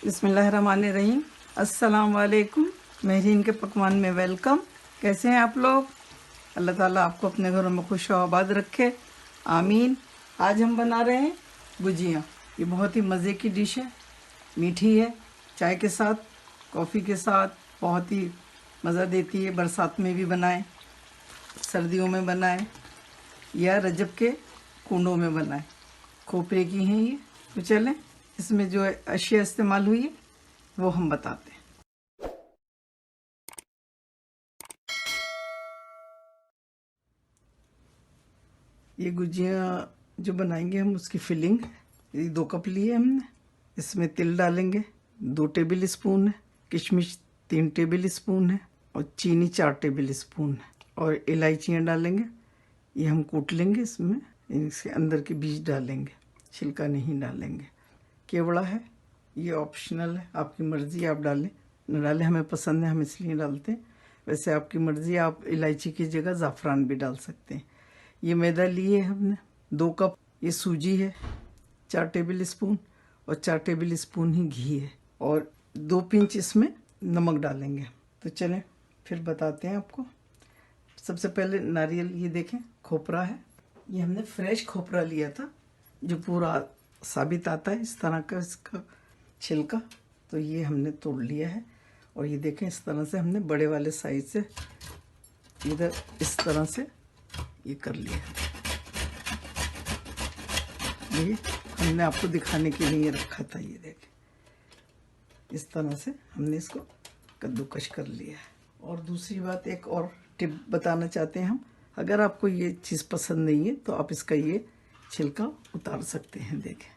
बिस्मिल्लाहिर्रहमानिर्रहीम। अस्सलाम वालेकुम। महरीन के पकवान में वेलकम। कैसे हैं आप लोग? अल्लाह ताला आपको अपने घरों में खुश और आबाद रखे, आमीन। आज हम बना रहे हैं गुजिया। ये बहुत ही मज़े की डिश है, मीठी है, चाय के साथ, कॉफ़ी के साथ बहुत ही मज़ा देती है। बरसात में भी बनाएं, सर्दियों में बनाएं या रजब के कुंडों में बनाएं। खोपरे की हैं ये। तो चलें, इसमें जो अशिया इस्तेमाल हुई है वो हम बताते हैं। ये गुजिया जो बनाएंगे हम, उसकी फिलिंग ये 2 कप लिए हमने। इसमें तिल डालेंगे 2 टेबल स्पून है, किशमिश 3 टेबल स्पून है और चीनी 4 टेबल स्पून है, और इलायचियाँ डालेंगे। ये हम कूट लेंगे। इसमें इसके अंदर के बीज डालेंगे, छिलका नहीं डालेंगे। केवड़ा है, ये ऑप्शनल है, आपकी मर्ज़ी, आप डालें न डालें, हमें पसंद है हम इसलिए डालते हैं। वैसे आपकी मर्ज़ी, आप इलायची की जगह ज़ाफ़रान भी डाल सकते हैं। ये मैदा लिए हमने 2 कप। ये सूजी है 4 टेबल स्पून, और 4 टेबल स्पून ही घी है, और 2 पिंच इसमें नमक डालेंगे। तो चलें फिर बताते हैं आपको। सबसे पहले नारियल, ये देखें खोपरा है, ये हमने फ्रेश खोपरा लिया था जो पूरा साबित आता है इस तरह का, इसका छिलका। तो ये हमने तोड़ लिया है, और ये देखें इस तरह से हमने बड़े वाले साइज से इधर इस तरह से ये कर लिया। ये हमने आपको दिखाने के लिए रखा था। ये देखें इस तरह से हमने इसको कद्दूकश कर लिया है। और दूसरी बात, एक और टिप बताना चाहते हैं हम। अगर आपको ये चीज़ पसंद नहीं है तो आप इसका ये छिलका उतार सकते हैं, देखें।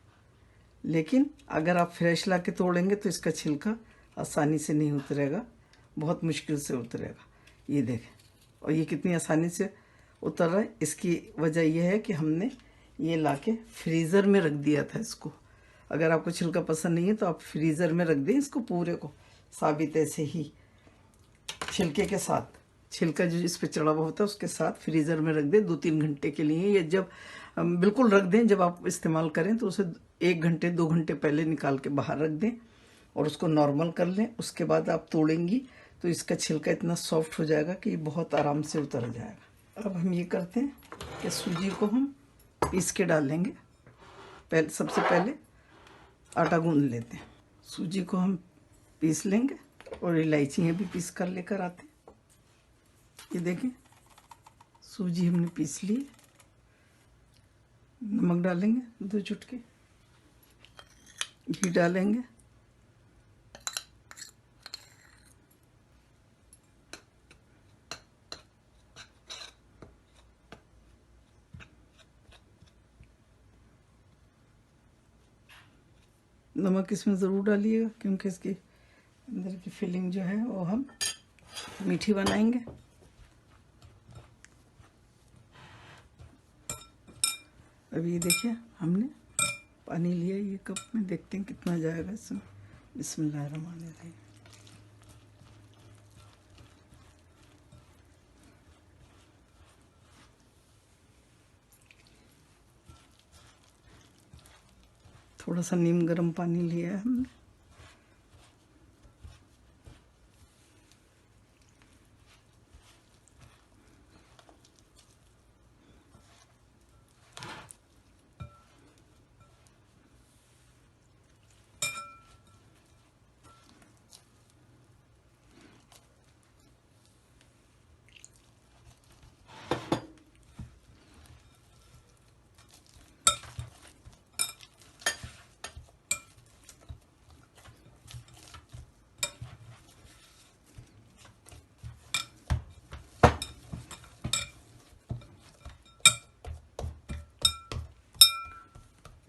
लेकिन अगर आप फ्रेश ला के तोड़ेंगे तो इसका छिलका आसानी से नहीं उतरेगा, बहुत मुश्किल से उतरेगा। ये देखें, और ये कितनी आसानी से उतर रहा है। इसकी वजह यह है कि हमने ये लाके फ्रीज़र में रख दिया था इसको। अगर आपको छिलका पसंद नहीं है तो आप फ्रीज़र में रख दें इसको, पूरे को साबित ऐसे ही छिलके के साथ, छिलका जो इस पे चढ़ा हुआ होता है उसके साथ फ्रीज़र में रख दें 2-3 घंटे के लिए। या जब बिल्कुल रख दें, जब आप इस्तेमाल करें तो उसे 1 घंटे 2 घंटे पहले निकाल के बाहर रख दें और उसको नॉर्मल कर लें। उसके बाद आप तोड़ेंगी तो इसका छिलका इतना सॉफ्ट हो जाएगा कि ये बहुत आराम से उतर जाएगा। अब हम ये करते हैं कि सूजी को हम पीस के डालेंगे। सबसे पहले आटा गूंद लेते हैं। सूजी को हम पीस लेंगे, और इलायचियाँ भी पीस कर लेकर आते हैं। ये देखें सूजी हमने पीस ली। नमक डालेंगे 2 चुटकी, घी डालेंगे, नमक इसमें ज़रूर डालिएगा क्योंकि इसकी अंदर की फिलिंग जो है वो हम मीठी बनाएंगे। अभी ये देखिए हमने पानी लिया ये कप में, देखते हैं कितना जाएगा इसमें। बिस्मिल्लाहिर्रहमानिर्रहीम। थोड़ा सा नीम गर्म पानी लिया है हमने।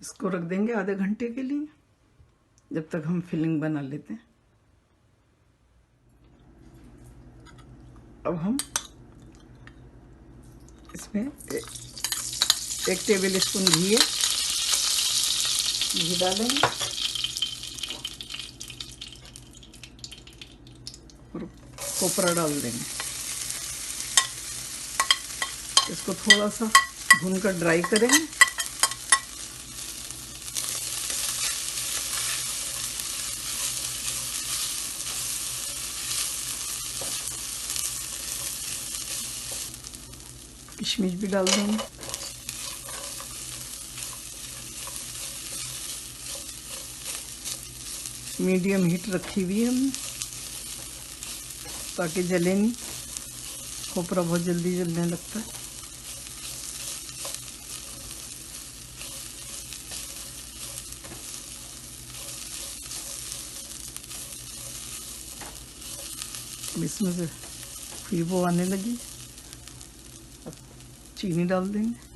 इसको रख देंगे आधे घंटे के लिए, जब तक हम फिलिंग बना लेते हैं। अब हम इसमें 1 टेबल स्पून घी डालेंगे और खोपरा डाल देंगे। इसको थोड़ा सा भूनकर ड्राई करेंगे। किशमिश भी डाल देंगे। मीडियम हीट रखी हुई है हमने ताकि जले नहीं। खोपरा बहुत जल्दी जलने लगता है। इसमें से खुशबू आने लगी। अब चीनी डाल देंगे।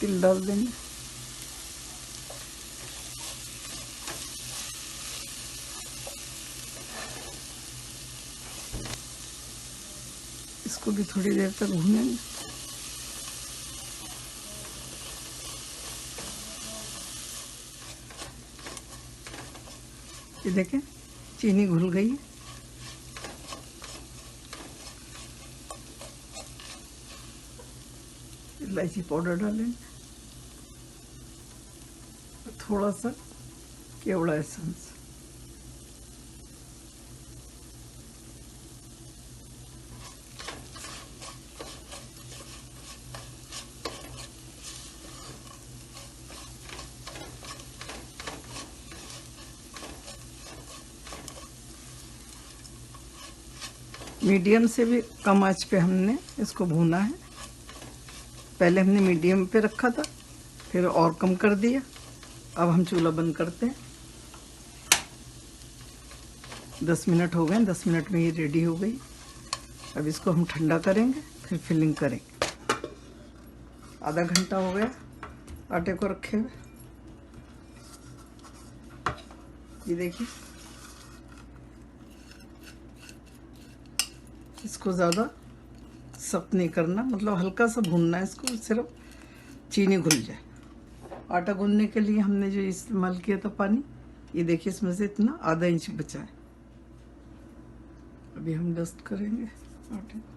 तिल डाल देंगे। इसको भी थोड़ी देर तक भूनेंगे। ये देखें चीनी घुल गई है। इलायची पाउडर डालेंगे। थोड़ा सा केवड़ा एसेंस। मीडियम से भी कम आंच पे हमने इसको भूना है। पहले हमने मीडियम पे रखा था, फिर और कम कर दिया। अब हम चूल्हा बंद करते हैं। 10 मिनट हो गए। 10 मिनट में ये रेडी हो गई। अब इसको हम ठंडा करेंगे, फिर फिलिंग करेंगे। आधा घंटा हो गया आटे को रखे हुए। ये देखिए, इसको ज़्यादा सख्त नहीं करना, मतलब हल्का सा भूनना है इसको, सिर्फ चीनी घुल जाए। आटा गूंदने के लिए हमने जो इस्तेमाल किया था पानी, ये देखिए इसमें से इतना आधा इंच बचा है। अभी हम डस्ट करेंगे आटे को।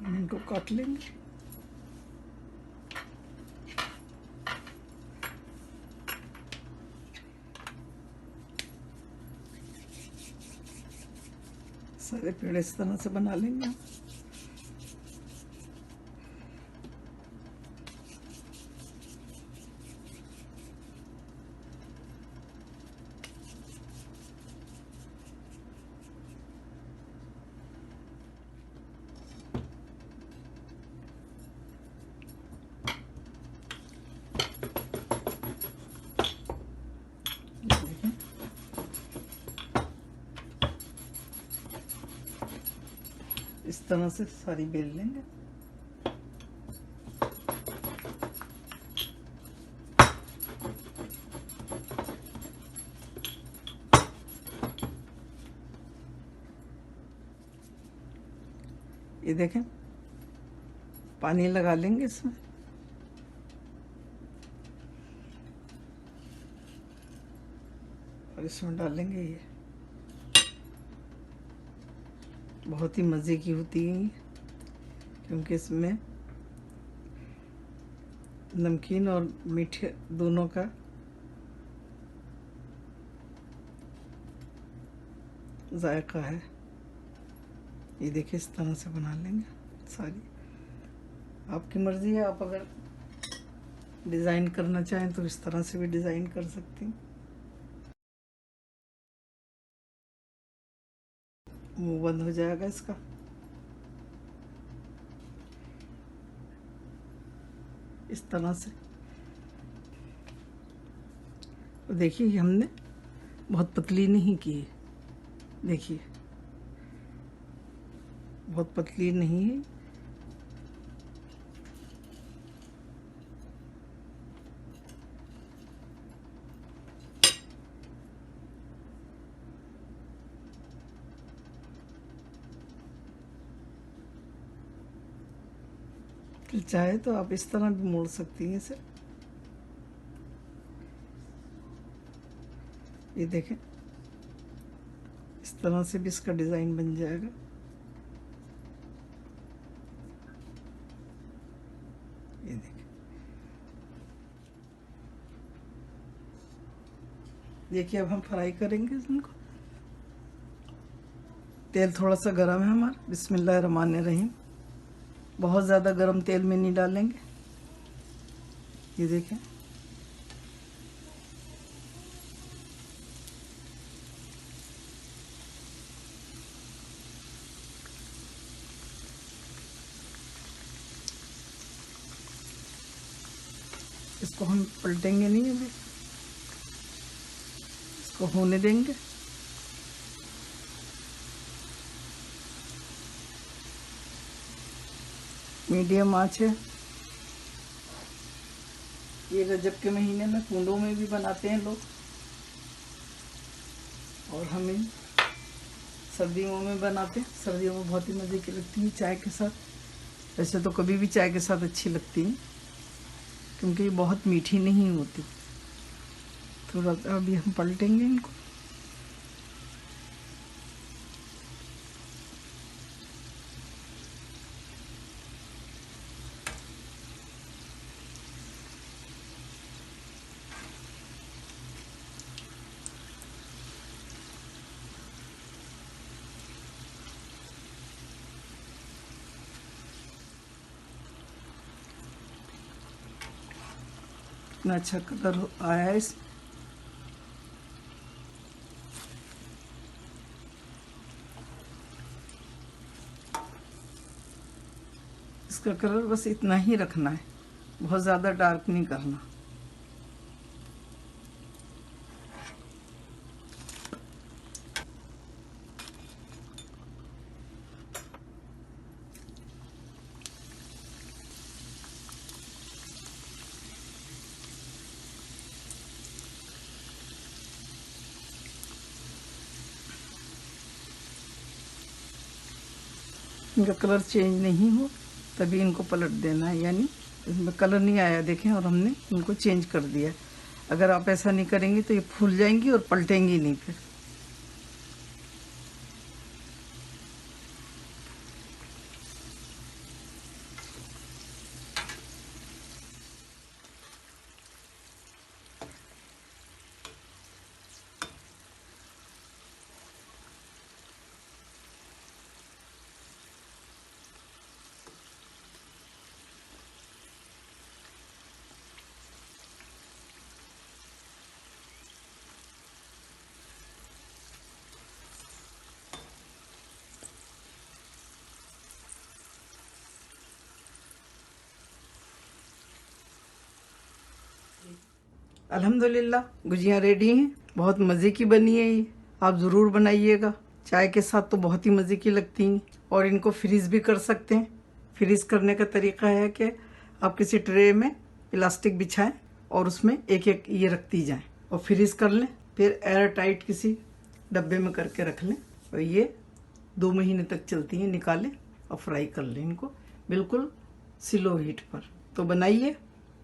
इनको काट लेंगे। सारे पेड़ इस तरह से बना लेंगे। इस तरह से सारी बेल लेंगे। ये देखें, पानी लगा लेंगे इसमें। और इसमें डालेंगे ये। बहुत ही मज़े की होती है ये, क्योंकि इसमें नमकीन और मीठे दोनों का जायका है। ये देखिए इस तरह से बना लेंगे सारी। आपकी मर्ज़ी है, आप अगर डिज़ाइन करना चाहें तो इस तरह से भी डिज़ाइन कर सकती हैं। मुंह बंद हो जाएगा इसका। इस तरह से देखिए, ये हमने बहुत पतली नहीं की है। देखिए बहुत पतली नहीं है, तो चाहे तो आप इस तरह भी मोड़ सकती हैं इसे। ये देखें, इस तरह से भी इसका डिज़ाइन बन जाएगा। ये देखें, देखिए अब हम फ्राई करेंगे इनको। तेल थोड़ा सा गरम है हमारा, बिस्मिल्लाहिर्रहमानिर्रहीम। बहुत ज़्यादा गरम तेल में नहीं डालेंगे। ये देखें, इसको हम पलटेंगे नहीं अभी, इसको होने देंगे। मीडियम आंच है। ये रजब के महीने में कुंडों में भी बनाते हैं लोग, और हमें सर्दियों में बनाते हैं। सर्दियों में बहुत ही मज़े की लगती है चाय के साथ। वैसे तो कभी भी चाय के साथ अच्छी लगती है, क्योंकि ये बहुत मीठी नहीं होती। थोड़ा अभी हम पलटेंगे इनको। इतना अच्छा कलर आया है इस। इसका कलर बस इतना ही रखना है, बहुत ज़्यादा डार्क नहीं करना। इनका कलर चेंज नहीं हो तभी इनको पलट देना है, यानी इसमें कलर नहीं आया देखें, और हमने इनको चेंज कर दिया। अगर आप ऐसा नहीं करेंगे तो ये फूल जाएंगी और पलटेंगी नहीं फिर। अल्हम्दुलिल्लाह गुजिया रेडी हैं। बहुत मज़े की बनी है ये, आप ज़रूर बनाइएगा। चाय के साथ तो बहुत ही मज़े की लगती हैं, और इनको फ्रीज़ भी कर सकते हैं। फ्रीज़ करने का तरीका है कि आप किसी ट्रे में प्लास्टिक बिछाएं और उसमें एक एक ये रखती जाएं और फ्रीज़ कर लें। फिर एयर टाइट किसी डब्बे में करके रख लें, और ये 2 महीने तक चलती हैं। निकालें और फ्राई कर लें इनको, बिल्कुल स्लो हीट पर। तो बनाइए,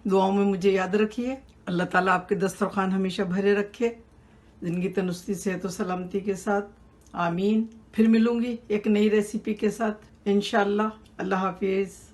दुआओं में मुझे याद रखिए। अल्लाह ताला आपके दस्तरखान हमेशा भरे रखे, ज़िंदगी तंदुरुस्ती सेहत और सलामती के साथ। आमीन। फिर मिलूंगी एक नई रेसिपी के साथ इंशाअल्लाह। अल्लाह हाफिज़।